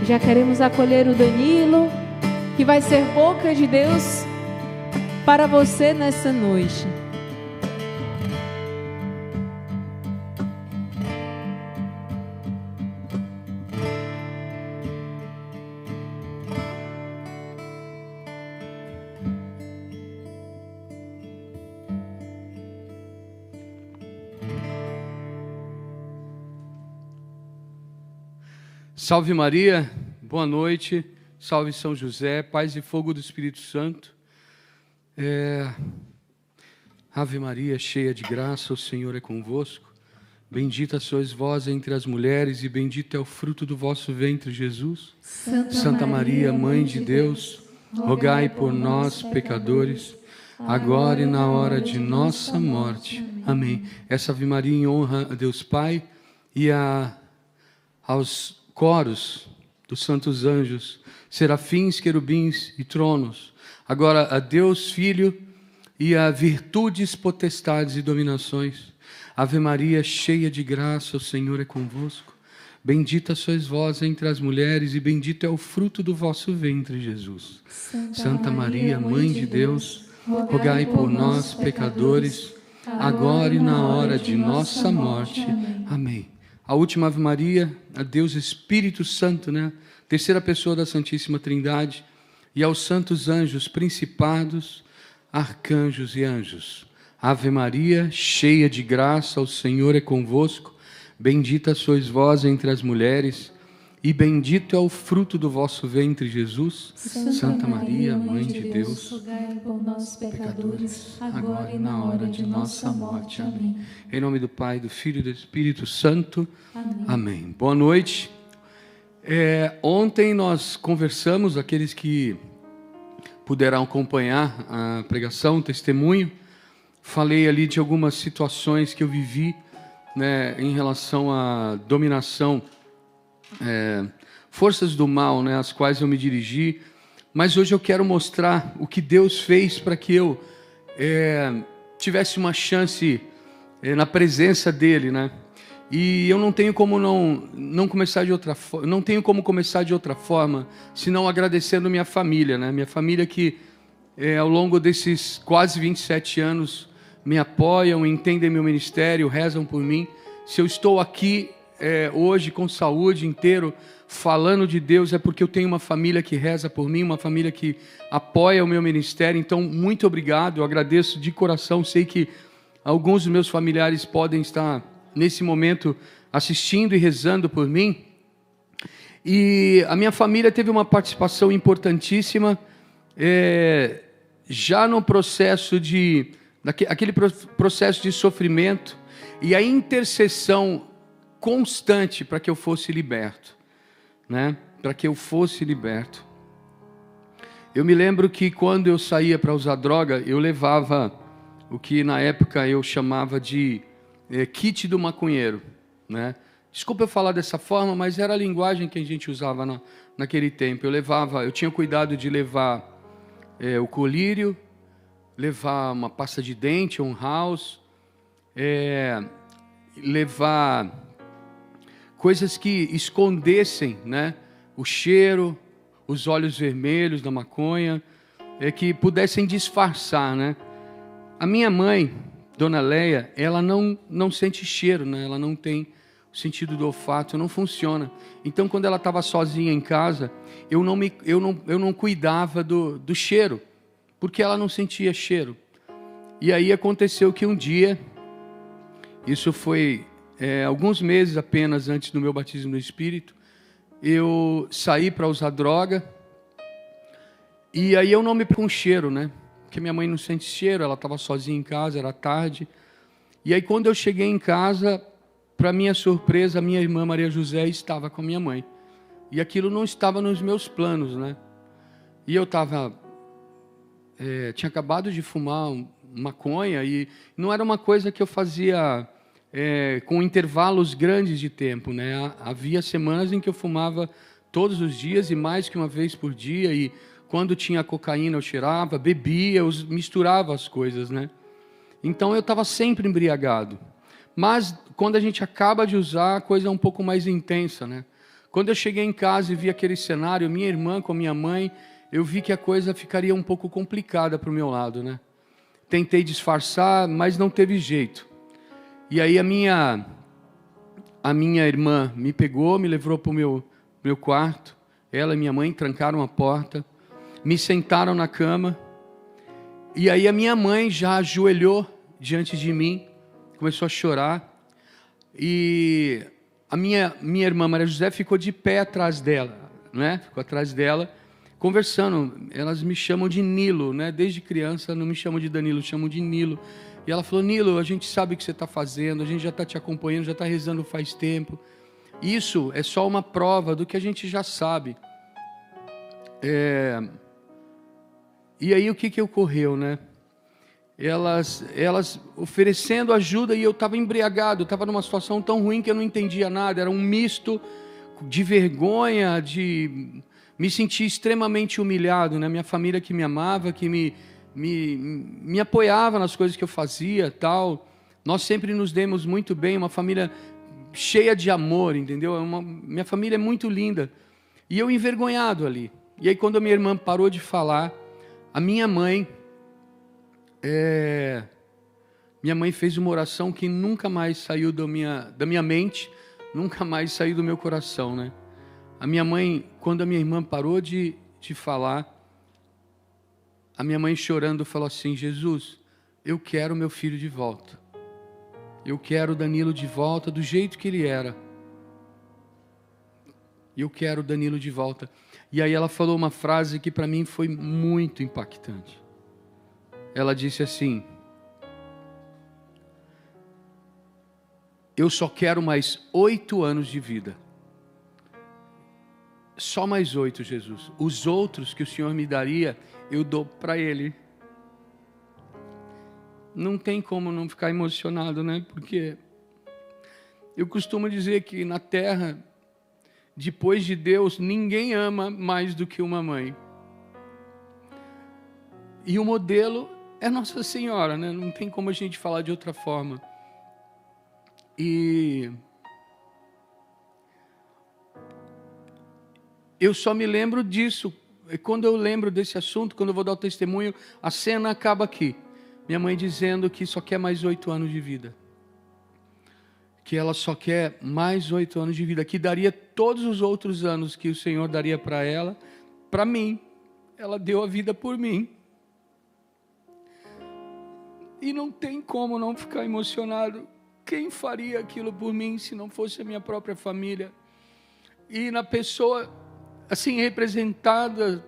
Já queremos acolher o Danilo, que vai ser boca de Deus para você nessa noite. Salve Maria, boa noite, salve São José, paz e fogo do Espírito Santo. Ave Maria, cheia de graça, o Senhor é convosco. Bendita sois vós entre as mulheres e bendito é o fruto do vosso ventre, Jesus. Santa Maria, Mãe de Deus, rogai por nós, pecadores, agora e na hora de nossa morte. Amém. Essa Ave Maria em honra a Deus Pai e aos coros dos santos anjos, serafins, querubins e tronos, agora a Deus Filho e a virtudes, potestades e dominações. Ave Maria, cheia de graça, o Senhor é convosco. Bendita sois vós entre as mulheres e bendito é o fruto do vosso ventre, Jesus. Santa Maria, Mãe de Deus, rogai por nós, pecadores, agora e na hora de nossa morte. Amém. A última Ave Maria, a Deus Espírito Santo, né? Terceira pessoa da Santíssima Trindade, e aos santos anjos, principados, arcanjos e anjos. Ave Maria, cheia de graça, o Senhor é convosco. Bendita sois vós entre as mulheres, e bendito é o fruto do vosso ventre, Jesus. Santa Maria, Mãe de Deus, rogai por nós, pecadores, agora e na hora de nossa morte. Amém. Em nome do Pai, do Filho e do Espírito Santo. Amém. Boa noite. Ontem nós conversamos, aqueles que puderam acompanhar a pregação, o testemunho, falei ali de algumas situações que eu vivi, né, em relação à dominação, forças do mal, né, às quais eu me dirigi. Mas hoje eu quero mostrar o que Deus fez para que eu tivesse uma chance na presença dele, né? E eu não tenho como não começar de outra forma, não tenho como começar de outra forma, senão agradecendo minha família, né? Minha família que ao longo desses quase 27 anos me apoiam, entendem meu ministério, rezam por mim. Se eu estou aqui hoje com saúde inteiro, falando de Deus, é porque eu tenho uma família que reza por mim, uma família que apoia o meu ministério. Então, muito obrigado, eu agradeço de coração. Sei que alguns dos meus familiares podem estar nesse momento assistindo e rezando por mim. E a minha família teve uma participação importantíssima, já no processo aquele processo de sofrimento e a intercessão constante para que eu fosse liberto, né? Para que eu fosse liberto. Eu me lembro que quando eu saía para usar droga, eu levava o que na época eu chamava de kit do maconheiro, né? Desculpa eu falar dessa forma, mas era a linguagem que a gente usava naquele tempo. Eu tinha cuidado de levar o colírio, levar uma pasta de dente, um house, levar coisas que escondessem, né, o cheiro, os olhos vermelhos da maconha, que pudessem disfarçar, né? A minha mãe, Dona Leia, ela não sente cheiro, né? Ela não tem o sentido do olfato, não funciona. Então, quando ela estava sozinha em casa, eu não cuidava do cheiro, porque ela não sentia cheiro. E aí aconteceu que um dia, isso foi alguns meses apenas antes do meu batismo no Espírito, eu saí para usar droga, e aí eu não me com cheiro, né? Porque minha mãe não sente cheiro, ela estava sozinha em casa, era tarde. E aí quando eu cheguei em casa, para minha surpresa, a minha irmã Maria José estava com a minha mãe. E aquilo não estava nos meus planos, né? E eu tinha acabado de fumar maconha, e não era uma coisa que eu fazia com intervalos grandes de tempo, né? Havia semanas em que eu fumava todos os dias e mais que uma vez por dia, e quando tinha cocaína eu cheirava, bebia, eu misturava as coisas, né? Então eu estava sempre embriagado. Mas quando a gente acaba de usar, a coisa é um pouco mais intensa, né? Quando eu cheguei em casa e vi aquele cenário, minha irmã com a minha mãe, eu vi que a coisa ficaria um pouco complicada para o meu lado, né? Tentei disfarçar, mas não teve jeito. E aí a minha irmã me pegou, me levou para o meu quarto. Ela e minha mãe trancaram a porta, me sentaram na cama. E aí a minha mãe já ajoelhou diante de mim, começou a chorar. E a minha irmã Maria José ficou de pé atrás dela, né? Ficou atrás dela, conversando. Elas me chamam de Nilo, né? Desde criança não me chamam de Danilo, chamam de Nilo. E ela falou: Nilo, a gente sabe o que você está fazendo, a gente já está te acompanhando, já está rezando faz tempo. Isso é só uma prova do que a gente já sabe. E aí o que ocorreu, né? Elas oferecendo ajuda e eu estava embriagado, estava numa situação tão ruim que eu não entendia nada. Era um misto de vergonha, de me sentir extremamente humilhado, né? Minha família que me amava, que me apoiava nas coisas que eu fazia, tal. Nós sempre nos demos muito bem, uma família cheia de amor, entendeu? Minha família é muito linda. E eu envergonhado ali. E aí quando a minha irmã parou de falar, a minha mãe fez uma oração que nunca mais saiu da minha mente, nunca mais saiu do meu coração, né? A minha mãe, quando a minha irmã parou de falar, a minha mãe chorando falou assim: Jesus, eu quero meu filho de volta. Eu quero o Danilo de volta do jeito que ele era. Eu quero o Danilo de volta. E aí ela falou uma frase que para mim foi muito impactante. Ela disse assim: eu só quero mais 8 anos de vida. Só mais 8, Jesus. Os outros que o Senhor me daria, eu dou para Ele. Não tem como não ficar emocionado, né? Porque eu costumo dizer que na terra, depois de Deus, ninguém ama mais do que uma mãe. E o modelo é Nossa Senhora, né? Não tem como a gente falar de outra forma. E eu só me lembro disso. Quando eu lembro desse assunto, quando eu vou dar o testemunho, a cena acaba aqui. Minha mãe dizendo que só quer mais 8 anos de vida. Que ela só quer mais 8 anos de vida. Que daria todos os outros anos que o Senhor daria para ela, para mim. Ela deu a vida por mim. E não tem como não ficar emocionado. Quem faria aquilo por mim se não fosse a minha própria família? E na pessoa, assim, representada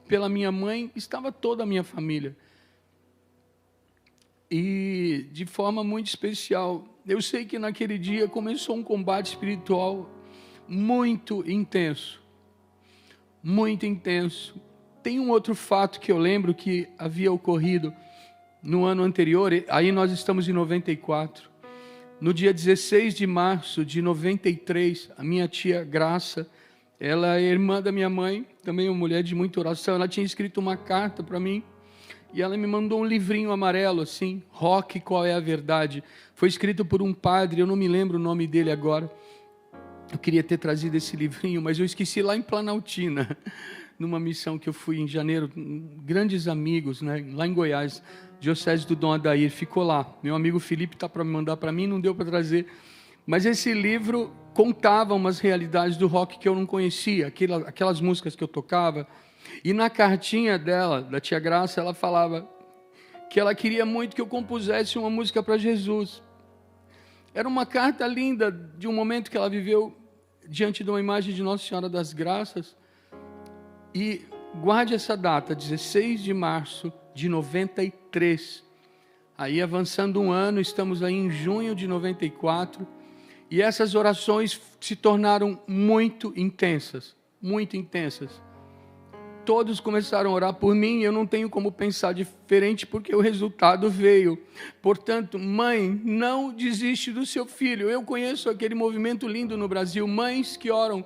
pela minha mãe, estava toda a minha família. E de forma muito especial, eu sei que naquele dia começou um combate espiritual muito intenso. Muito intenso. Tem um outro fato que eu lembro que havia ocorrido no ano anterior, aí nós estamos em 94. No dia 16 de março de 93, a minha tia Graça, ela é irmã da minha mãe, também uma mulher de muita oração, ela tinha escrito uma carta para mim, e ela me mandou um livrinho amarelo, assim, Rock, Qual é a Verdade? Foi escrito por um padre, eu não me lembro o nome dele agora. Eu queria ter trazido esse livrinho, mas eu esqueci lá em Planaltina, numa missão que eu fui em janeiro, grandes amigos, né, lá em Goiás, Diocese do Dom Adair, ficou lá. Meu amigo Felipe está para me mandar para mim, não deu para trazer. Mas esse livro contava umas realidades do rock que eu não conhecia, aquelas músicas que eu tocava. E na cartinha dela, da tia Graça, ela falava que ela queria muito que eu compusesse uma música para Jesus. Era uma carta linda de um momento que ela viveu diante de uma imagem de Nossa Senhora das Graças. E guarde essa data, 16 de março de 93. Aí avançando um ano, estamos aí em junho de 94. E essas orações se tornaram muito intensas. Muito intensas. Todos começaram a orar por mim, eu não tenho como pensar diferente, porque o resultado veio. Portanto, mãe, não desiste do seu filho. Eu conheço aquele movimento lindo no Brasil, mães que oram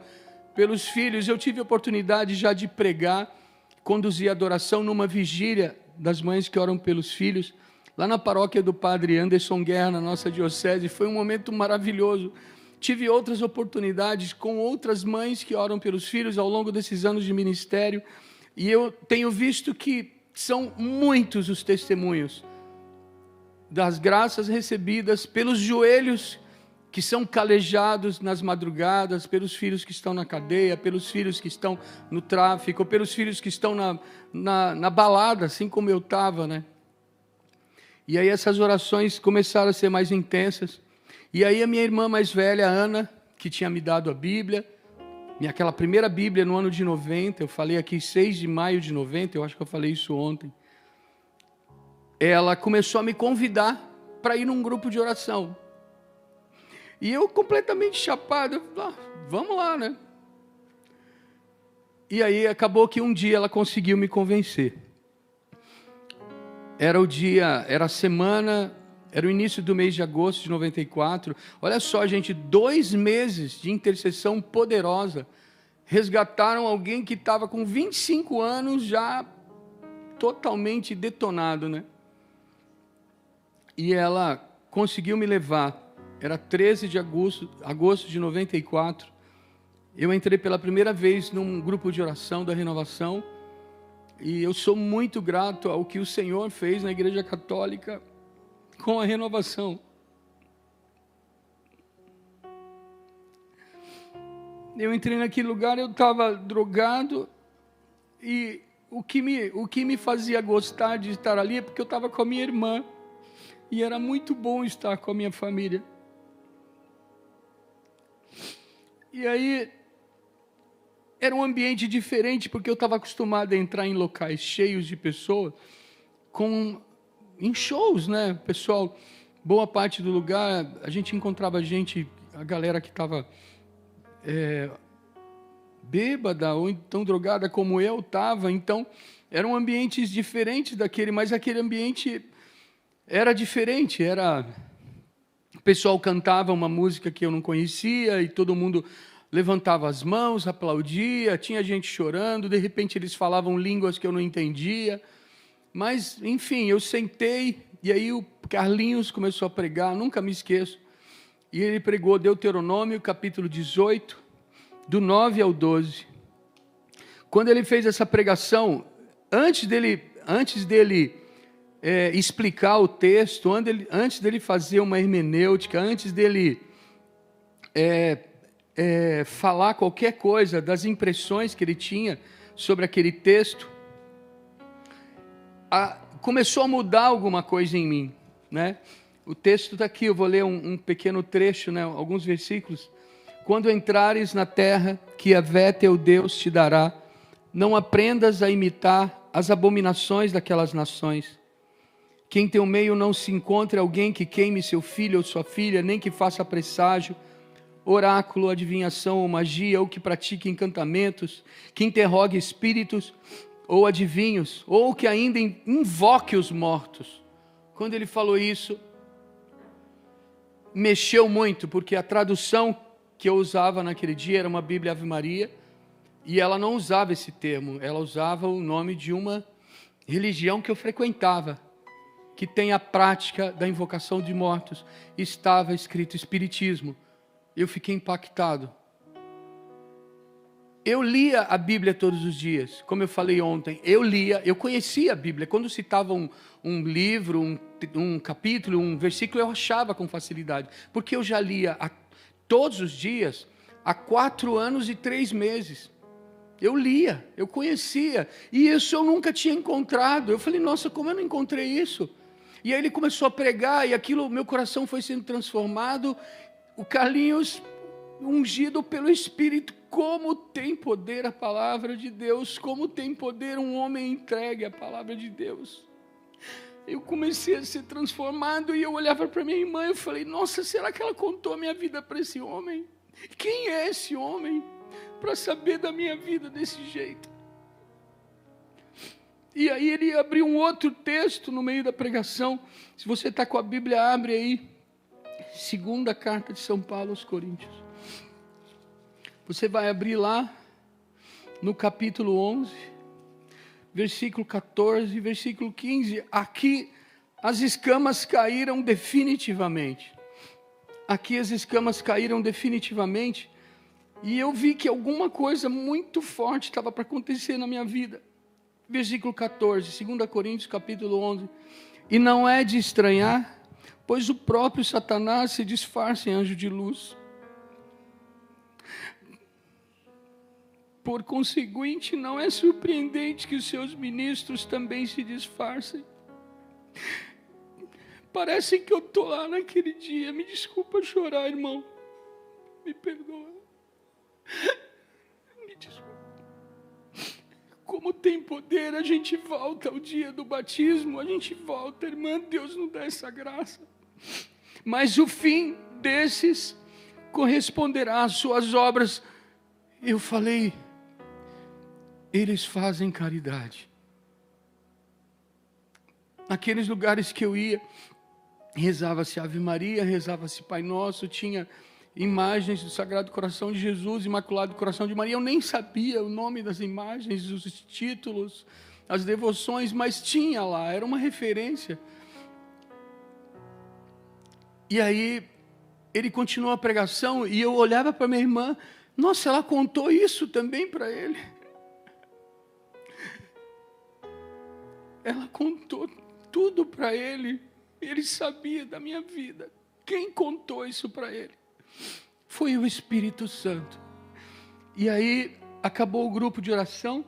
pelos filhos. Eu tive a oportunidade já de pregar, conduzir adoração numa vigília das mães que oram pelos filhos, lá na paróquia do padre Anderson Guerra, na nossa diocese. Foi um momento maravilhoso, tive outras oportunidades com outras mães que oram pelos filhos ao longo desses anos de ministério, e eu tenho visto que são muitos os testemunhos das graças recebidas pelos joelhos que são calejados nas madrugadas, pelos filhos que estão na cadeia, pelos filhos que estão no tráfico, pelos filhos que estão na balada, assim como eu estava, né? E aí essas orações começaram a ser mais intensas. E aí a minha irmã mais velha, Ana, que tinha me dado a Bíblia, aquela primeira Bíblia no ano de 90, eu falei aqui 6 de maio de 90, eu acho que eu falei isso ontem. Ela começou a me convidar para ir num grupo de oração. E eu completamente chapado, vamos lá, né? E aí acabou que um dia ela conseguiu me convencer. Era a semana, era o início do mês de agosto de 94. Olha só, gente, 2 meses de intercessão poderosa. Resgataram alguém que estava com 25 anos já totalmente detonado, né? E ela conseguiu me levar. Era 13 de agosto de 94. Eu entrei pela primeira vez num grupo de oração da Renovação. E eu sou muito grato ao que o Senhor fez na Igreja Católica com a Renovação. Eu entrei naquele lugar, eu estava drogado. E o que me fazia gostar de estar ali é porque eu estava com a minha irmã. E era muito bom estar com a minha família. E aí, era um ambiente diferente, porque eu estava acostumado a entrar em locais cheios de pessoas, em shows, né? Pessoal, boa parte do lugar, a gente encontrava a galera que estava bêbada, ou então drogada como eu estava, então, eram ambientes diferentes daquele, mas aquele ambiente era diferente, o pessoal cantava uma música que eu não conhecia e todo mundo levantava as mãos, aplaudia, tinha gente chorando, de repente eles falavam línguas que eu não entendia. Mas, enfim, eu sentei e aí o Carlinhos começou a pregar, nunca me esqueço. E ele pregou Deuteronômio, capítulo 18, do 9 ao 12. Quando ele fez essa pregação, antes dele explicar o texto, antes dele fazer uma hermenêutica, antes dele falar qualquer coisa das impressões que ele tinha sobre aquele texto, começou a mudar alguma coisa em mim, né? O texto está aqui, eu vou ler um pequeno trecho, né? Alguns versículos. Quando entrares na terra que Yahvé teu Deus te dará, não aprendas a imitar as abominações daquelas nações. Que em teu meio não se encontre alguém que queime seu filho ou sua filha, nem que faça presságio, oráculo, adivinhação ou magia, ou que pratique encantamentos, que interrogue espíritos ou adivinhos, ou que ainda invoque os mortos. Quando ele falou isso, mexeu muito, porque a tradução que eu usava naquele dia era uma Bíblia Ave Maria, e ela não usava esse termo, ela usava o nome de uma religião que eu frequentava, que tem a prática da invocação de mortos. Estava escrito Espiritismo. Eu fiquei impactado. Eu lia a Bíblia todos os dias, como eu falei ontem. Eu conhecia a Bíblia. Quando citava um livro, um capítulo, um versículo, eu achava com facilidade, porque eu já lia todos os dias há 4 anos e 3 meses. Eu lia, eu conhecia, e isso eu nunca tinha encontrado. Eu falei, nossa, como eu não encontrei isso? E aí ele começou a pregar, e aquilo, meu coração foi sendo transformado. O Carlinhos, ungido pelo Espírito, como tem poder a palavra de Deus, como tem poder um homem entregue à palavra de Deus. Eu comecei a ser transformado, e eu olhava para minha irmã, e eu falei, nossa, será que ela contou a minha vida para esse homem? Quem é esse homem para saber da minha vida desse jeito? E aí ele abriu um outro texto no meio da pregação. Se você está com a Bíblia, abre aí. 2ª carta de São Paulo aos Coríntios. Você vai abrir lá no capítulo 11, versículo 14, versículo 15. Aqui as escamas caíram definitivamente. aqui as escamas caíram definitivamente, e eu vi que alguma coisa muito forte estava para acontecer na minha vida. Versículo 14, 2 Coríntios capítulo 11. E não é de estranhar, pois o próprio Satanás se disfarça em anjo de luz. Por conseguinte, não é surpreendente que os seus ministros também se disfarcem. Parece que eu estou lá naquele dia. Me desculpa chorar, irmão. Me perdoa. Me desculpa. Como tem poder, a gente volta ao dia do batismo. A gente volta, irmã. Deus nos dá essa graça. Mas o fim desses corresponderá às suas obras. Eu falei, eles fazem caridade. Naqueles lugares que eu ia, rezava-se Ave Maria, rezava-se Pai Nosso, tinha imagens do Sagrado Coração de Jesus, Imaculado Coração de Maria. Eu nem sabia o nome das imagens, os títulos, as devoções, mas tinha lá, era uma referência. E aí, ele continuou a pregação e eu olhava para minha irmã, nossa, ela contou isso também para ele. Ela contou tudo para ele. Ele sabia da minha vida. Quem contou isso para ele? Foi o Espírito Santo. E aí, acabou o grupo de oração.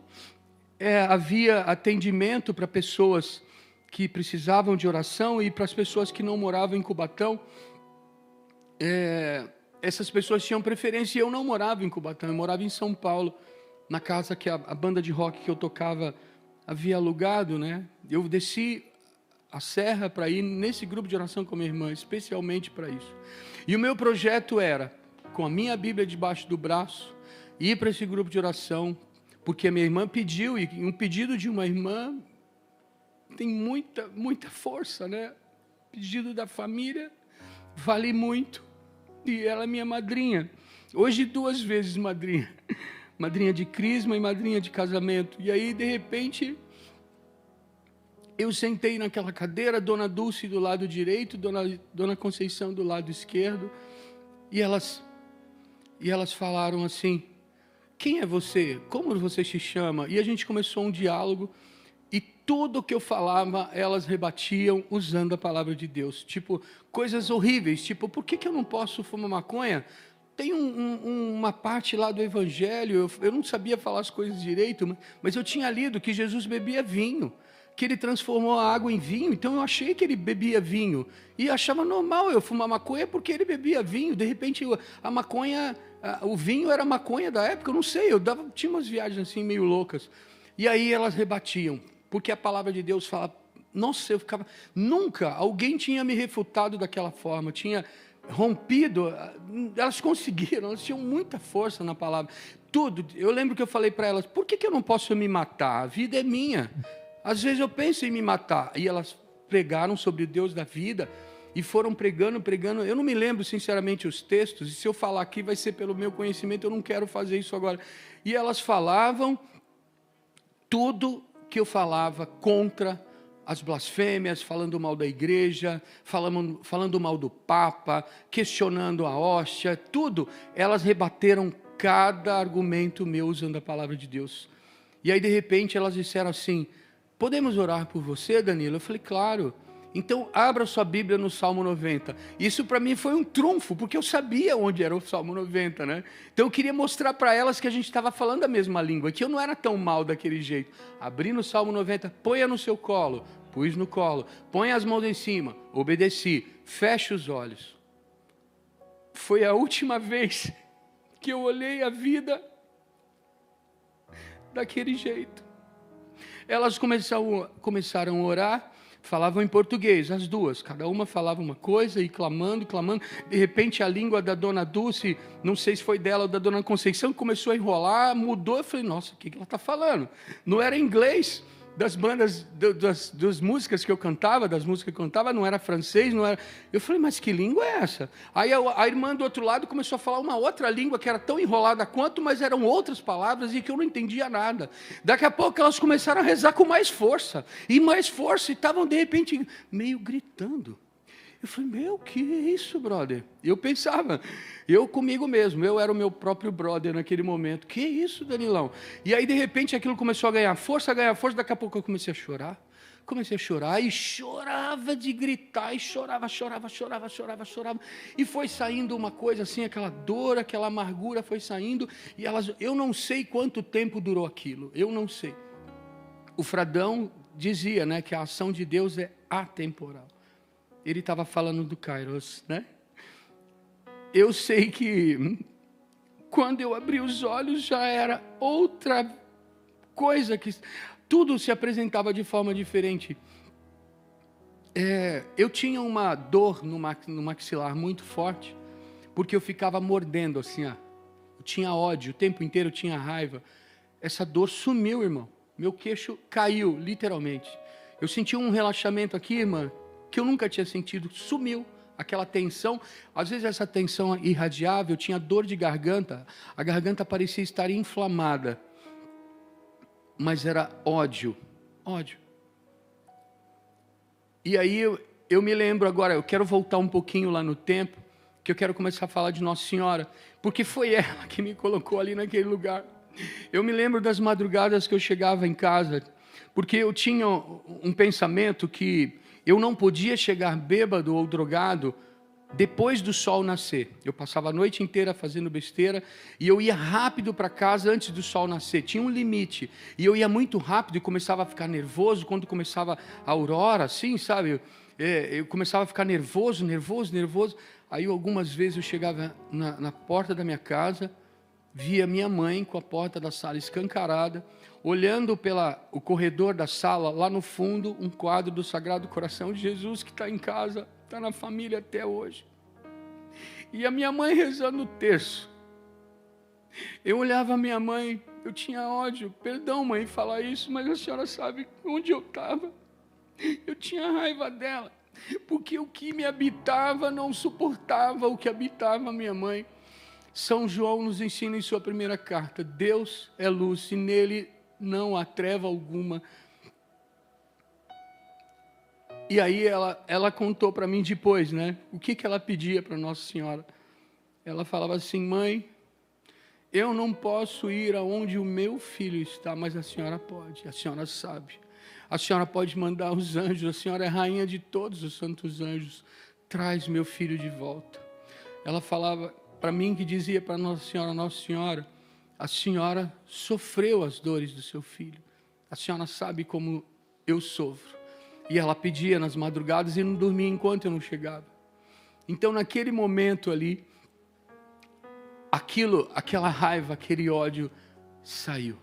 Havia atendimento para pessoas que precisavam de oração e para as pessoas que não moravam em Cubatão. Essas pessoas tinham preferência. E eu não morava em Cubatão, eu morava em São Paulo, na casa que a banda de rock que eu tocava havia alugado, né? Eu desci a serra para ir nesse grupo de oração com minha irmã, especialmente para isso. E o meu projeto era, com a minha Bíblia debaixo do braço, ir para esse grupo de oração, porque a minha irmã pediu, e um pedido de uma irmã tem muita força, né? Pedido da família vale muito. E ela é minha madrinha. Hoje 2 vezes madrinha. Madrinha de crisma e madrinha de casamento. E aí, de repente, eu sentei naquela cadeira, Dona Dulce do lado direito, Dona Conceição do lado esquerdo, e elas falaram assim, quem é você? Como você se chama? E a gente começou um diálogo, e tudo que eu falava, elas rebatiam usando a palavra de Deus. Tipo, coisas horríveis, tipo, por que eu não posso fumar maconha? Tem uma parte lá do Evangelho, eu não sabia falar as coisas direito, mas eu tinha lido que Jesus bebia vinho, que ele transformou a água em vinho, então eu achei que ele bebia vinho, e achava normal eu fumar maconha porque ele bebia vinho. De repente a maconha, o vinho era a maconha da época, eu não sei, tinha umas viagens assim meio loucas, e aí elas rebatiam, porque a palavra de Deus fala, nossa, eu ficava, nunca alguém tinha me refutado daquela forma, tinha rompido, elas conseguiram, elas tinham muita força na palavra, tudo. Eu lembro que eu falei para elas, por que eu não posso me matar? A vida é minha, às vezes eu penso em me matar, e elas pregaram sobre o Deus da vida, e foram pregando, eu não me lembro sinceramente os textos, e se eu falar aqui vai ser pelo meu conhecimento, eu não quero fazer isso agora, e elas falavam tudo que eu falava contra as blasfêmias, falando mal da igreja, falando mal do Papa, questionando a hóstia, tudo. Elas rebateram cada argumento meu usando a palavra de Deus. E aí, de repente, elas disseram assim, podemos orar por você, Danilo? Eu falei, claro. Então, abra sua Bíblia no Salmo 90. Isso para mim foi um trunfo, porque eu sabia onde era o Salmo 90, né? Então eu queria mostrar para elas que a gente estava falando a mesma língua, que eu não era tão mal daquele jeito. Abri no Salmo 90, ponha no seu colo, pus no colo, põe as mãos em cima, obedeci, feche os olhos. Foi a última vez que eu olhei a vida daquele jeito. Elas começaram a orar, falavam em português, as duas, cada uma falava uma coisa e clamando, de repente a língua da Dona Dulce, não sei se foi dela ou da Dona Conceição, começou a enrolar, mudou, eu falei, nossa, o que ela está falando? Não era inglês, das bandas, das músicas que eu cantava, não era francês, não era... Eu falei, mas que língua é essa? Aí a irmã do outro lado começou a falar uma outra língua que era tão enrolada quanto, mas eram outras palavras e que eu não entendia nada. Daqui a pouco elas começaram a rezar com mais força, e estavam de repente meio gritando. Eu falei, meu, que isso, brother? Eu pensava, eu comigo mesmo, eu era o meu próprio brother naquele momento. Que isso, Danilão? E aí, de repente, aquilo começou a ganhar força, daqui a pouco eu comecei a chorar. E chorava de gritar, e chorava. E foi saindo uma coisa assim, aquela dor, aquela amargura foi saindo. E eu não sei quanto tempo durou aquilo, eu não sei. O Fradão dizia, né, que a ação de Deus é atemporal. Ele estava falando do Kairos, né? Eu sei que quando eu abri os olhos já era outra coisa, que tudo se apresentava de forma diferente. Eu tinha uma dor no maxilar muito forte, porque eu ficava mordendo assim, ó. Eu tinha ódio, o tempo inteiro eu tinha raiva. Essa dor sumiu, irmão. Meu queixo caiu, literalmente. Eu senti um relaxamento aqui, irmã, que eu nunca tinha sentido. Sumiu aquela tensão. Às vezes essa tensão irradiava, eu tinha dor de garganta. A garganta parecia estar inflamada. Mas era ódio. E aí eu me lembro agora, eu quero voltar um pouquinho lá no tempo, que eu quero começar a falar de Nossa Senhora, porque foi ela que me colocou ali naquele lugar. Eu me lembro das madrugadas que eu chegava em casa, porque eu tinha um pensamento que eu não podia chegar bêbado ou drogado depois do sol nascer. Eu passava a noite inteira fazendo besteira e eu ia rápido para casa antes do sol nascer. Tinha um limite. E eu ia muito rápido e começava a ficar nervoso quando começava a aurora, assim, sabe? Eu começava a ficar nervoso. Aí algumas vezes eu chegava na porta da minha casa, via minha mãe com a porta da sala escancarada, olhando o corredor da sala, lá no fundo, um quadro do Sagrado Coração de Jesus que está em casa, está na família até hoje. E a minha mãe rezando o terço. Eu olhava a minha mãe, eu tinha ódio. Perdão, mãe, falar isso, mas a senhora sabe onde eu estava. Eu tinha raiva dela, porque o que me habitava não suportava o que habitava a minha mãe. São João nos ensina em sua primeira carta, Deus é luz e nele não há treva alguma. E aí ela contou para mim depois, né? O que ela pedia para Nossa Senhora. Ela falava assim, mãe, eu não posso ir aonde o meu filho está, mas a senhora pode, a senhora sabe. A senhora pode mandar os anjos, a senhora é rainha de todos os santos anjos. Traz meu filho de volta. Ela falava para mim, que dizia para Nossa Senhora, a senhora sofreu as dores do seu filho. A senhora sabe como eu sofro. E ela pedia nas madrugadas e não dormia enquanto eu não chegava. Então, naquele momento ali, aquela raiva, aquele ódio saiu.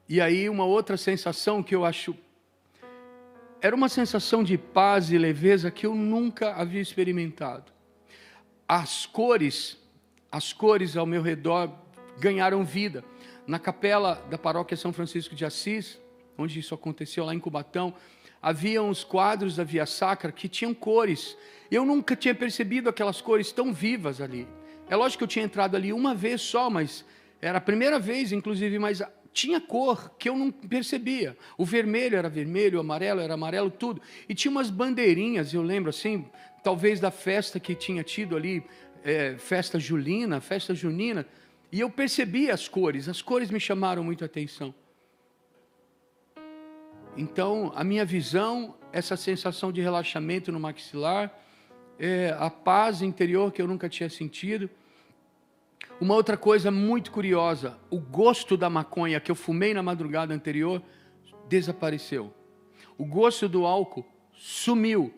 E aí uma outra sensação que eu acho, era uma sensação de paz e leveza que eu nunca havia experimentado. As cores ao meu redor ganharam vida. Na capela da paróquia São Francisco de Assis, onde isso aconteceu lá em Cubatão, havia uns quadros da Via Sacra que tinham cores. Eu nunca tinha percebido aquelas cores tão vivas ali. É lógico que eu tinha entrado ali uma vez só, mas era a primeira vez, inclusive, mas tinha cor que eu não percebia. O vermelho era vermelho, o amarelo era amarelo, tudo. E tinha umas bandeirinhas, eu lembro assim, talvez da festa que tinha tido ali, festa junina, e eu percebi as cores me chamaram muito a atenção. Então, a minha visão, essa sensação de relaxamento no maxilar, a paz interior que eu nunca tinha sentido. Uma outra coisa muito curiosa, o gosto da maconha que eu fumei na madrugada anterior, desapareceu. O gosto do álcool sumiu.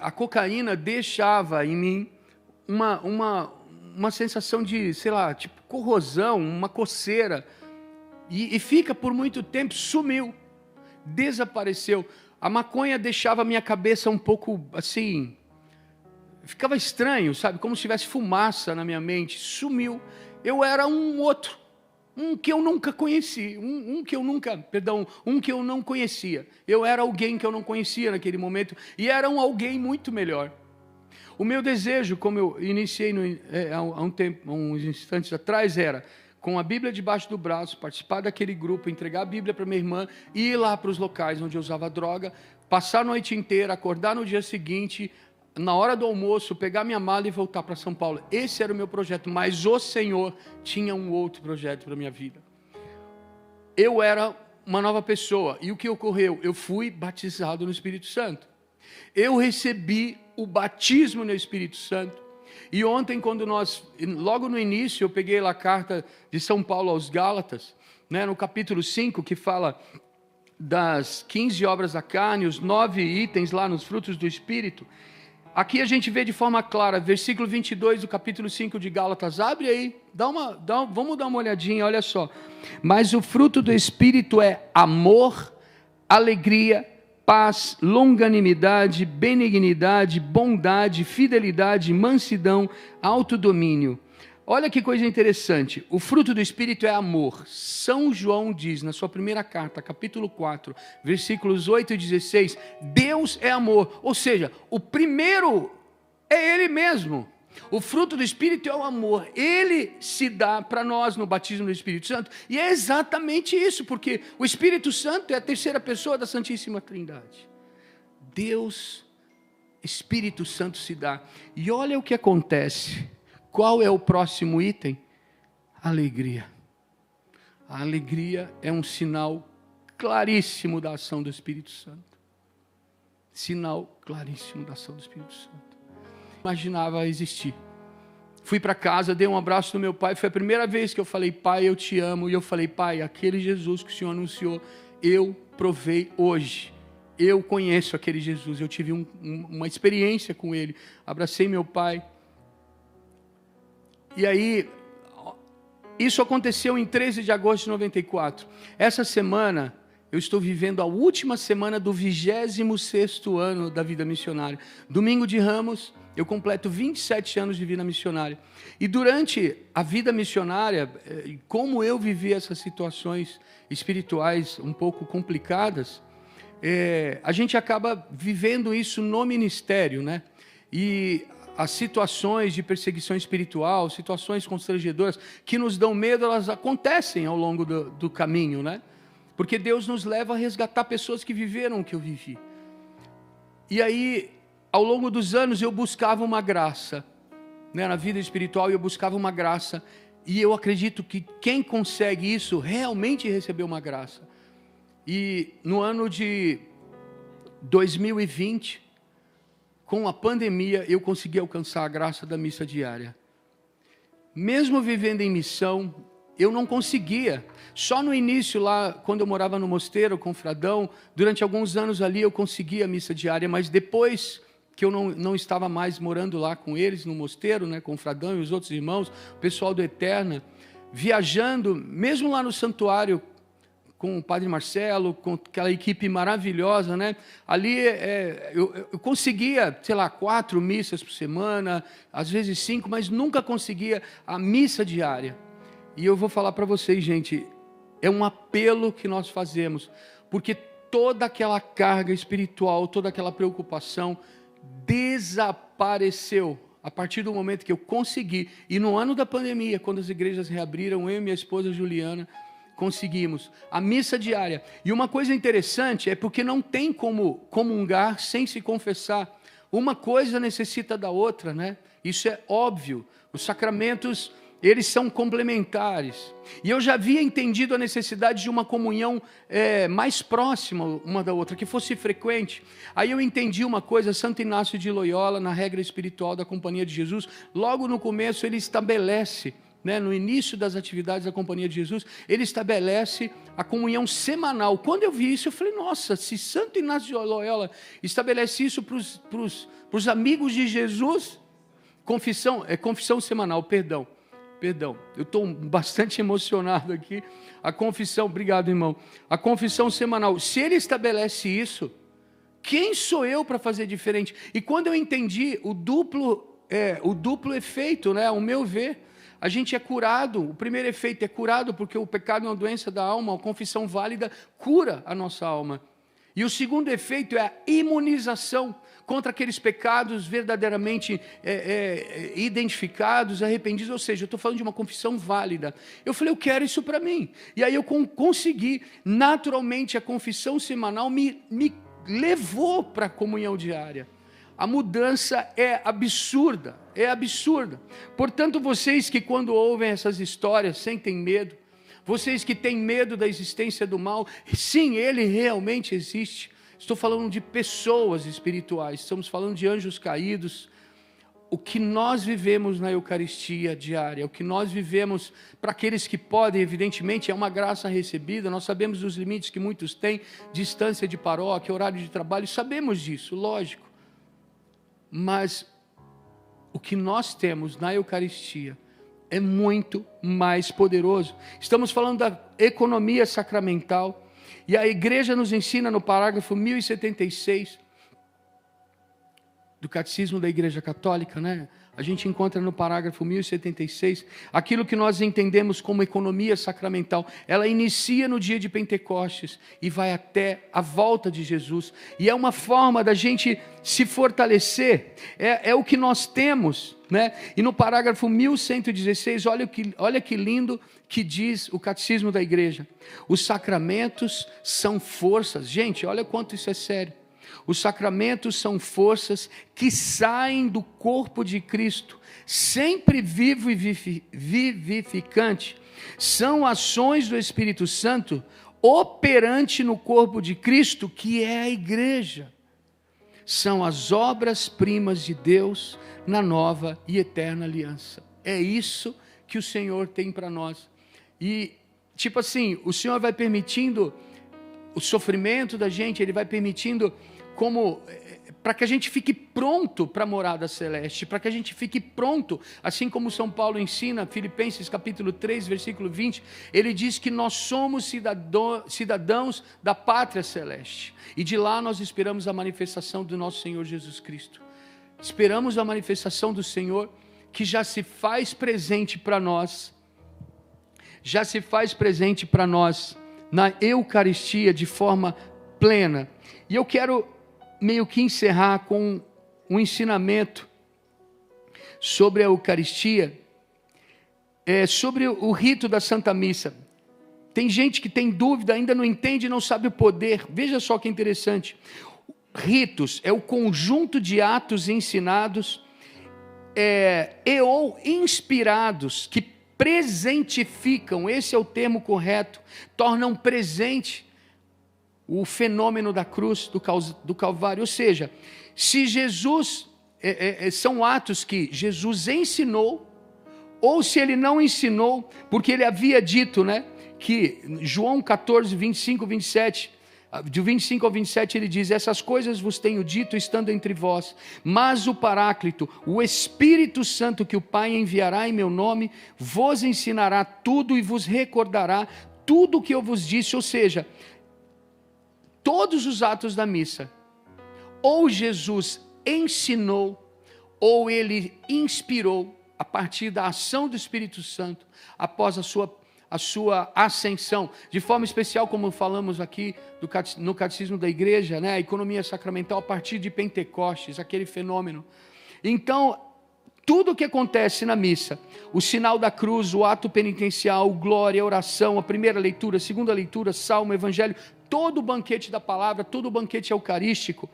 A cocaína deixava em mim uma sensação de, sei lá, tipo corrosão, uma coceira, e fica por muito tempo, sumiu, desapareceu. A maconha deixava a minha cabeça um pouco assim, ficava estranho, sabe, como se tivesse fumaça na minha mente, sumiu. Eu era um outro, um que eu nunca conheci, um que eu não conhecia. Eu era alguém que eu não conhecia naquele momento, e era alguém muito melhor. O meu desejo, como eu iniciei há uns instantes atrás, era, com a Bíblia debaixo do braço, participar daquele grupo, entregar a Bíblia para minha irmã, ir lá para os locais onde eu usava droga, passar a noite inteira, acordar no dia seguinte, na hora do almoço, pegar minha mala e voltar para São Paulo. Esse era o meu projeto, mas o Senhor tinha um outro projeto para a minha vida. Eu era uma nova pessoa, e o que ocorreu? Eu fui batizado no Espírito Santo. Eu recebi o batismo no Espírito Santo. E ontem, logo no início, eu peguei lá a carta de São Paulo aos Gálatas, né, no capítulo 5, que fala das 15 obras da carne, os 9 itens lá nos frutos do Espírito. Aqui a gente vê de forma clara, versículo 22 do capítulo 5 de Gálatas. Abre aí, vamos dar uma olhadinha, olha só. Mas o fruto do Espírito é amor, alegria, paz, longanimidade, benignidade, bondade, fidelidade, mansidão, autodomínio. Olha que coisa interessante, o fruto do Espírito é amor. São João diz na sua primeira carta, capítulo 4, versículos 8 e 16, Deus é amor, ou seja, o primeiro é Ele mesmo. O fruto do Espírito é o amor, Ele se dá para nós no batismo do Espírito Santo, e é exatamente isso, porque o Espírito Santo é a terceira pessoa da Santíssima Trindade. Deus, Espírito Santo se dá, e olha o que acontece. Qual é o próximo item? Alegria. A alegria é um sinal claríssimo da ação do Espírito Santo. Sinal claríssimo da ação do Espírito Santo. Imaginava existir. Fui para casa, dei um abraço no meu pai, foi a primeira vez que eu falei, pai, eu te amo, e eu falei, pai, aquele Jesus que o Senhor anunciou, eu provei hoje. Eu conheço aquele Jesus, eu tive uma experiência com ele. Abracei meu pai. E aí, isso aconteceu em 13 de agosto de 94. Essa semana, eu estou vivendo a última semana do 26º ano da vida missionária. Domingo de Ramos, eu completo 27 anos de vida missionária. E durante a vida missionária, como eu vivi essas situações espirituais um pouco complicadas, a gente acaba vivendo isso no ministério, né? E as situações de perseguição espiritual, situações constrangedoras que nos dão medo, elas acontecem ao longo do caminho, né? Porque Deus nos leva a resgatar pessoas que viveram o que eu vivi. E aí, ao longo dos anos, eu buscava uma graça, né? Na vida espiritual, eu buscava uma graça. E eu acredito que quem consegue isso, realmente recebeu uma graça. E no ano de 2020... com a pandemia, eu consegui alcançar a graça da missa diária. Mesmo vivendo em missão, eu não conseguia. Só no início lá, quando eu morava no mosteiro com o Fradão, durante alguns anos ali eu conseguia a missa diária, mas depois que eu não estava mais morando lá com eles no mosteiro, né, com o Fradão e os outros irmãos, o pessoal do Eterna, viajando, mesmo lá no santuário, com o Padre Marcelo, com aquela equipe maravilhosa, né? Ali eu conseguia, sei lá, 4 missas por semana, às vezes 5, mas nunca conseguia a missa diária. E eu vou falar para vocês, gente, é um apelo que nós fazemos, porque toda aquela carga espiritual, toda aquela preocupação desapareceu a partir do momento que eu consegui. E no ano da pandemia, quando as igrejas reabriram, eu e minha esposa Juliana, conseguimos a missa diária. E uma coisa interessante é porque não tem como comungar sem se confessar. Uma coisa necessita da outra, né? Isso é óbvio. Os sacramentos, eles são complementares. E eu já havia entendido a necessidade de uma comunhão mais próxima uma da outra, que fosse frequente. Aí eu entendi uma coisa, Santo Inácio de Loyola, na regra espiritual da Companhia de Jesus, logo no começo ele estabelece, né, no início das atividades da Companhia de Jesus, ele estabelece a comunhão semanal. Quando eu vi isso, eu falei, nossa, se Santo Inácio de Loyola estabelece isso para os amigos de Jesus, confissão semanal, perdão, eu estou bastante emocionado aqui, a confissão, obrigado irmão, a confissão semanal, se ele estabelece isso, quem sou eu para fazer diferente? E quando eu entendi o duplo efeito, né, ao meu ver, a gente é curado, o primeiro efeito é curado porque o pecado é uma doença da alma, a confissão válida cura a nossa alma. E o segundo efeito é a imunização. contra aqueles pecados verdadeiramente identificados, arrependidos, ou seja, eu estou falando de uma confissão válida. Eu falei, eu quero isso para mim. E aí eu consegui, naturalmente, a confissão semanal me levou para a comunhão diária. A mudança é absurda, é absurda. Portanto, vocês que quando ouvem essas histórias sentem medo, vocês que têm medo da existência do mal, sim, ele realmente existe. Estou falando de pessoas espirituais, estamos falando de anjos caídos. O que nós vivemos na Eucaristia diária, o que nós vivemos para aqueles que podem, evidentemente, é uma graça recebida. Nós sabemos dos limites que muitos têm, distância de paróquia, horário de trabalho, sabemos disso, lógico. Mas o que nós temos na Eucaristia é muito mais poderoso. Estamos falando da economia sacramental, e a igreja nos ensina no parágrafo 1076 do Catecismo da Igreja Católica, né? A gente encontra no parágrafo 1076, aquilo que nós entendemos como economia sacramental. Ela inicia no dia de Pentecostes e vai até a volta de Jesus. E é uma forma da gente se fortalecer, é o que nós temos, né? E no parágrafo 1116, olha que lindo que diz o Catecismo da Igreja. Os sacramentos são forças. Gente, olha quanto isso é sério. Os sacramentos são forças que saem do corpo de Cristo, sempre vivo e vivificante. São ações do Espírito Santo operante no corpo de Cristo, que é a igreja. São as obras-primas de Deus na nova e eterna aliança. É isso que o Senhor tem para nós. E, tipo assim, o Senhor vai permitindo o sofrimento da gente, Ele vai permitindo para que a gente fique pronto para a morada celeste, para que a gente fique pronto, assim como São Paulo ensina, Filipenses capítulo 3, versículo 20, ele diz que nós somos cidadãos da pátria celeste, e de lá nós esperamos a manifestação do nosso Senhor Jesus Cristo, esperamos a manifestação do Senhor, que já se faz presente para nós, na Eucaristia de forma plena. E eu quero meio que encerrar com um ensinamento sobre a Eucaristia, sobre o rito da Santa Missa. Tem gente que tem dúvida, ainda não entende e não sabe o poder. Veja só que interessante. Ritos é o conjunto de atos ensinados e ou inspirados que presentificam, esse é o termo correto, tornam presente o fenômeno da cruz, do Calvário. Ou seja, se Jesus, são atos que Jesus ensinou, ou se ele não ensinou, porque ele havia dito, né, que João 14, 25, 27, de 25 ao 27 ele diz, essas coisas vos tenho dito estando entre vós, mas o Paráclito, o Espírito Santo que o Pai enviará em meu nome, vos ensinará tudo e vos recordará tudo o que eu vos disse. Ou seja, todos os atos da missa, ou Jesus ensinou, ou ele inspirou, a partir da ação do Espírito Santo, após a sua ascensão, de forma especial, como falamos aqui no Catecismo da Igreja, né, a economia sacramental a partir de Pentecostes, aquele fenômeno. Então, tudo o que acontece na missa, o sinal da cruz, o ato penitencial, glória, oração, a primeira leitura, a segunda leitura, salmo, evangelho, todo o banquete da palavra, todo o banquete eucarístico,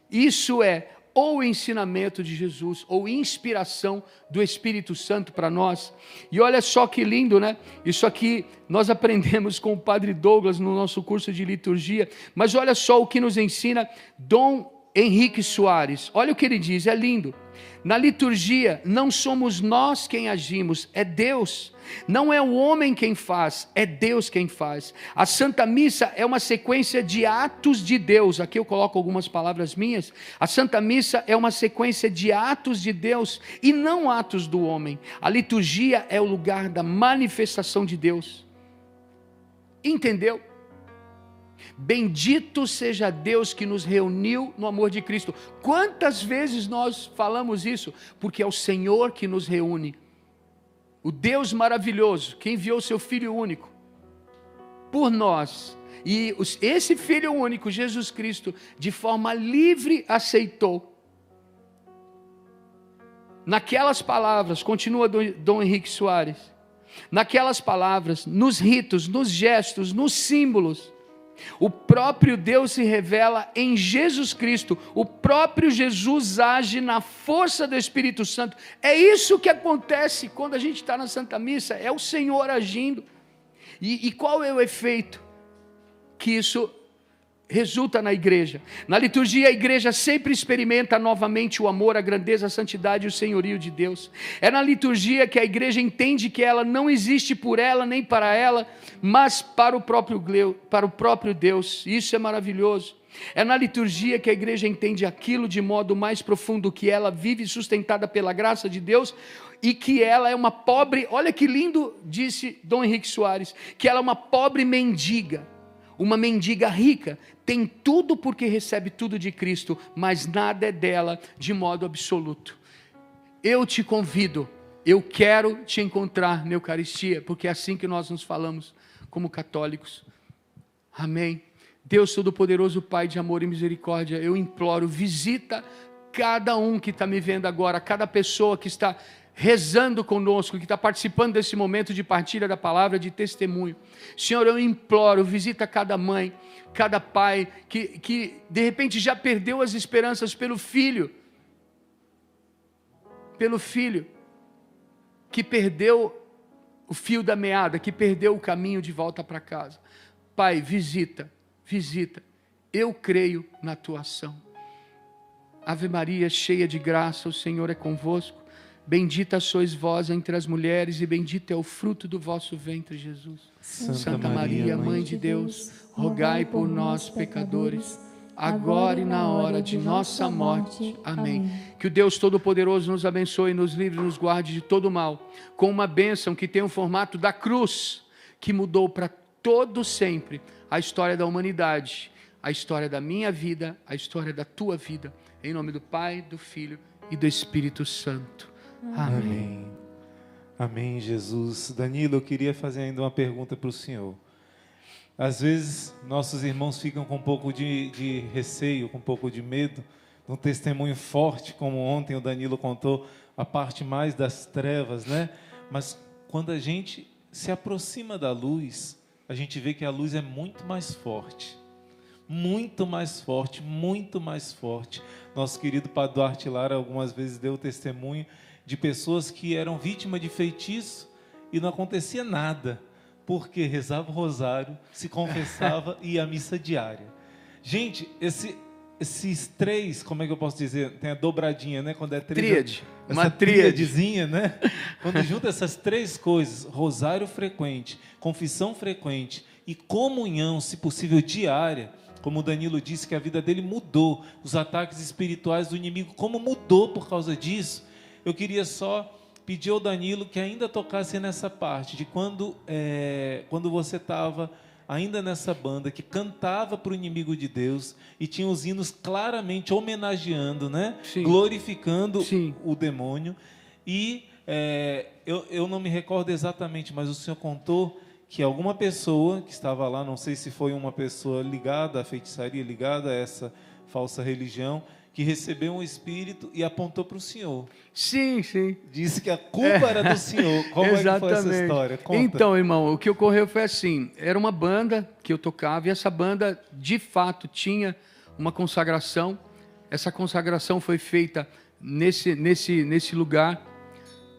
isso é ou ensinamento de Jesus, ou inspiração do Espírito Santo para nós. E olha só que lindo, né? Isso aqui nós aprendemos com o Padre Douglas no nosso curso de liturgia, mas olha só o que nos ensina Dom Henrique Soares. Olha o que ele diz, é lindo. Na liturgia, não somos nós quem agimos, é Deus. Não é o homem quem faz, é Deus quem faz. A Santa Missa é uma sequência de atos de Deus. Aqui eu coloco algumas palavras minhas. A Santa Missa é uma sequência de atos de Deus e não atos do homem. A liturgia é o lugar da manifestação de Deus. Entendeu? Bendito seja Deus que nos reuniu no amor de Cristo. Quantas vezes nós falamos isso? Porque é o Senhor que nos reúne. O Deus maravilhoso, que enviou seu Filho único por nós. E esse Filho único, Jesus Cristo, de forma livre aceitou. Naquelas palavras, continua Dom Henrique Soares, naquelas palavras, nos ritos, nos gestos, nos símbolos, o próprio Deus se revela em Jesus Cristo, o próprio Jesus age na força do Espírito Santo. É isso que acontece quando a gente está na Santa Missa, é o Senhor agindo. E qual é o efeito que isso resulta na igreja? Na liturgia, a igreja sempre experimenta novamente o amor, a grandeza, a santidade e o senhorio de Deus. É na liturgia que a igreja entende que ela não existe por ela nem para ela, mas para o próprio Deus. Isso é maravilhoso. É na liturgia que a igreja entende aquilo de modo mais profundo, que ela vive sustentada pela graça de Deus e que ela é uma pobre, olha que lindo, disse Dom Henrique Soares, que ela é uma pobre mendiga. Uma mendiga rica, tem tudo porque recebe tudo de Cristo, mas nada é dela de modo absoluto. Eu te convido, eu quero te encontrar na Eucaristia, porque é assim que nós nos falamos como católicos. Amém. Deus Todo-Poderoso, Pai de amor e misericórdia, eu imploro, visita cada um que está me vendo agora, cada pessoa que está rezando conosco, que está participando desse momento de partilha da palavra, de testemunho. Senhor, eu imploro, visita cada mãe, cada pai, que de repente já perdeu as esperanças pelo filho, que perdeu o fio da meada, que perdeu o caminho de volta para casa. Pai, visita, eu creio na tua ação. Ave Maria, cheia de graça, o Senhor é convosco. Bendita sois vós entre as mulheres, e bendito é o fruto do vosso ventre, Jesus. Santa Maria, Mãe de Deus, rogai por nós, pecadores, agora e na hora de nossa morte. Amém. Que o Deus Todo-Poderoso nos abençoe, nos livre e nos guarde de todo mal, com uma bênção que tem o formato da cruz, que mudou para todo sempre a história da humanidade, a história da minha vida, a história da tua vida. Em nome do Pai, do Filho e do Espírito Santo. Amém. Amém, Jesus. Danilo, eu queria fazer ainda uma pergunta para o senhor. Às vezes, nossos irmãos ficam com um pouco de receio, com um pouco de medo, de um testemunho forte, como ontem o Danilo contou, a parte mais das trevas, né? Mas quando a gente se aproxima da luz, a gente vê que a luz é muito mais forte. Muito mais forte, muito mais forte. Nosso querido Padre Duarte Lara algumas vezes deu testemunho de pessoas que eram vítimas de feitiço e não acontecia nada, porque rezava o rosário, se confessava e ia à missa diária. Gente, esses três, como é que eu posso dizer? Tem a dobradinha, né? Quando é tríade. Uma tríadezinha, né? Quando junta essas três coisas, rosário frequente, confissão frequente e comunhão, se possível, diária, como o Danilo disse que a vida dele mudou, os ataques espirituais do inimigo, como mudou por causa disso. Eu queria só pedir ao Danilo que ainda tocasse nessa parte, de quando você estava ainda nessa banda, que cantava para o inimigo de Deus, e tinha os hinos claramente homenageando, né? Sim. Glorificando Sim. o demônio. E eu não me recordo exatamente, mas o senhor contou que alguma pessoa que estava lá, não sei se foi uma pessoa ligada à feitiçaria, ligada a essa falsa religião, que recebeu um espírito e apontou para o senhor. Sim, sim. Disse que a culpa era do senhor. Como é que foi essa história? Conta. Então, irmão, o que ocorreu foi assim, era uma banda que eu tocava, e essa banda, de fato, tinha uma consagração. Essa consagração foi feita nesse lugar,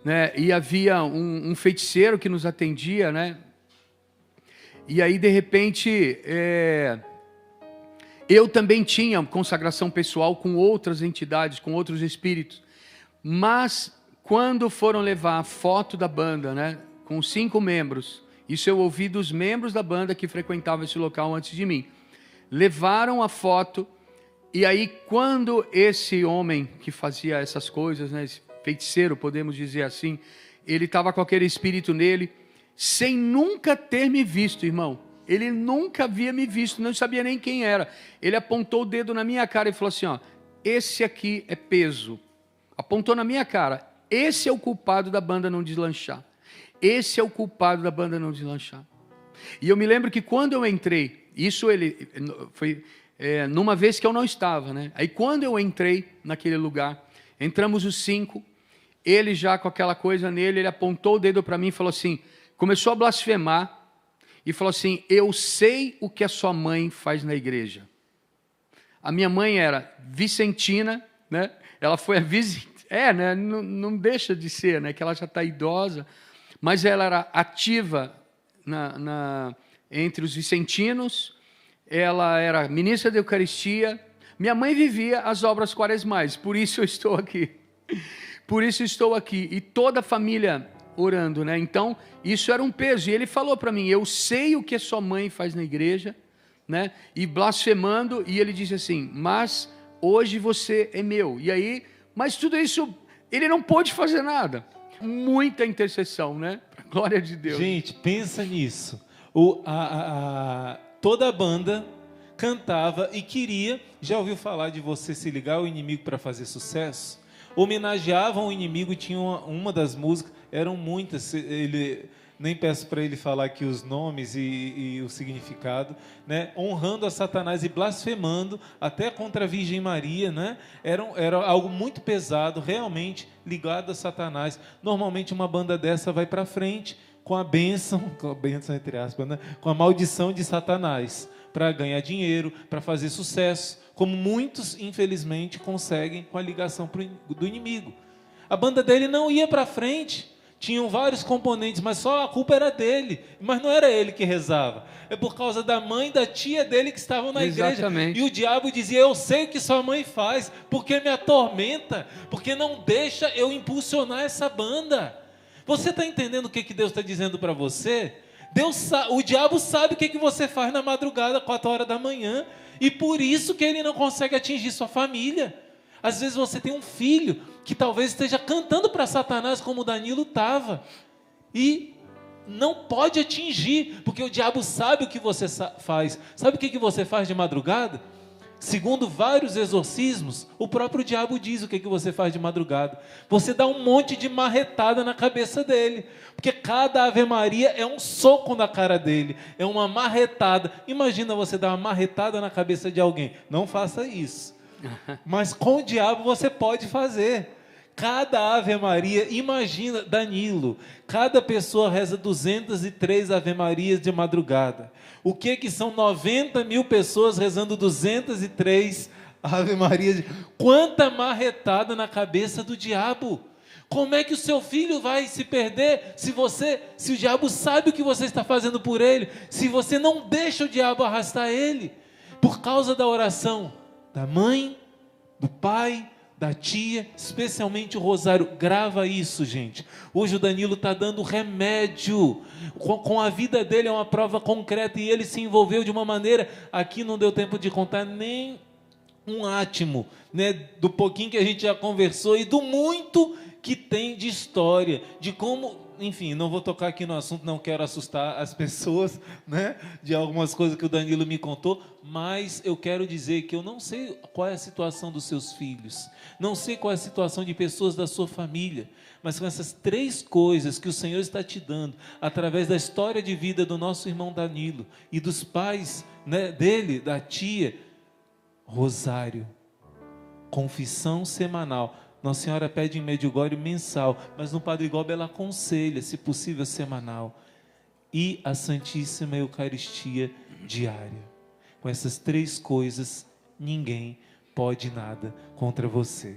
né? E havia um feiticeiro que nos atendia, né? E aí, de repente, eu também tinha consagração pessoal com outras entidades, com outros espíritos. Mas, quando foram levar a foto da banda, né, com 5 membros, isso eu ouvi dos membros da banda que frequentavam esse local antes de mim, levaram a foto, e aí quando esse homem que fazia essas coisas, né, esse feiticeiro, podemos dizer assim, ele estava com aquele espírito nele, sem nunca ter me visto, irmão. Ele nunca havia me visto, não sabia nem quem era. Ele apontou o dedo na minha cara e falou assim, ó, esse aqui é peso. Apontou na minha cara, esse é o culpado da banda não deslanchar. Esse é o culpado da banda não deslanchar. E eu me lembro que quando eu entrei, Isso ele foi numa vez que eu não estava, né? Aí quando eu entrei naquele lugar, entramos os 5, ele já com aquela coisa nele, ele apontou o dedo para mim e falou assim, começou a blasfemar e falou assim, eu sei o que a sua mãe faz na igreja. A minha mãe era vicentina, né? Ela foi a né? Não deixa de ser, né? Que ela já está idosa, mas ela era ativa entre os vicentinos, ela era ministra da Eucaristia. Minha mãe vivia as obras quaresmais, por isso eu estou aqui. Por isso estou aqui, e toda a família orando, né? Então, isso era um peso, e ele falou para mim, eu sei o que a sua mãe faz na igreja, né? E blasfemando, e ele disse assim, mas hoje você é meu. E aí, mas tudo isso, ele não pôde fazer nada. Muita intercessão, né? Glória de Deus. Gente, pensa nisso. Toda a banda cantava e queria, já ouviu falar de você se ligar ao inimigo para fazer sucesso? Homenageavam o inimigo, tinha uma das músicas, eram muitas, nem peço para ele falar aqui os nomes e o significado, né? Honrando a Satanás e blasfemando até contra a Virgem Maria, né? Era algo muito pesado, realmente ligado a Satanás. Normalmente uma banda dessa vai para frente com a bênção entre aspas, né? Com a maldição de Satanás, para ganhar dinheiro, para fazer sucesso, como muitos, infelizmente, conseguem com a ligação do inimigo. A banda dele não ia para frente, tinham vários componentes, mas só a culpa era dele, mas não era ele que rezava, é por causa da mãe e da tia dele que estavam na Exatamente. igreja, e o diabo dizia, eu sei o que sua mãe faz, porque me atormenta, porque não deixa eu impulsionar essa banda. Você está entendendo o que Deus está dizendo para você? O diabo sabe o que você faz na madrugada, 4 horas da manhã, e por isso que ele não consegue atingir sua família. Às vezes você tem um filho que talvez esteja cantando para Satanás como o Danilo estava, e não pode atingir, porque o diabo sabe o que você faz. Sabe o que você faz de madrugada? Segundo vários exorcismos, o próprio diabo diz o que você faz de madrugada. Você dá um monte de marretada na cabeça dele, porque cada Ave Maria é um soco na cara dele, é uma marretada. Imagina você dar uma marretada na cabeça de alguém. Não faça isso. Mas com o diabo você pode fazer. Cada Ave Maria, imagina, Danilo, cada pessoa reza 203 Ave Marias de madrugada. O que são 90 mil pessoas rezando 203 Ave Marias? Quanta marretada na cabeça do diabo! Como é que o seu filho vai se perder se o diabo sabe o que você está fazendo por ele, se você não deixa o diabo arrastar ele? Por causa da oração da mãe, do pai, da tia, especialmente o rosário. Grava isso, gente. Hoje o Danilo está dando remédio, com a vida dele é uma prova concreta, e ele se envolveu de uma maneira, aqui não deu tempo de contar nem um átimo, né, do pouquinho que a gente já conversou e do muito que tem de história, de como... Enfim, não vou tocar aqui no assunto, não quero assustar as pessoas, né, de algumas coisas que o Danilo me contou, mas eu quero dizer que eu não sei qual é a situação dos seus filhos, não sei qual é a situação de pessoas da sua família, mas com essas 3 coisas que o Senhor está te dando, através da história de vida do nosso irmão Danilo e dos pais, né, dele, da tia, rosário, confissão semanal. Nossa Senhora pede em Medjugorje mensal, mas no Padre Gobe ela aconselha, se possível, semanal. E a Santíssima Eucaristia diária. Com essas 3 coisas, ninguém pode nada contra você.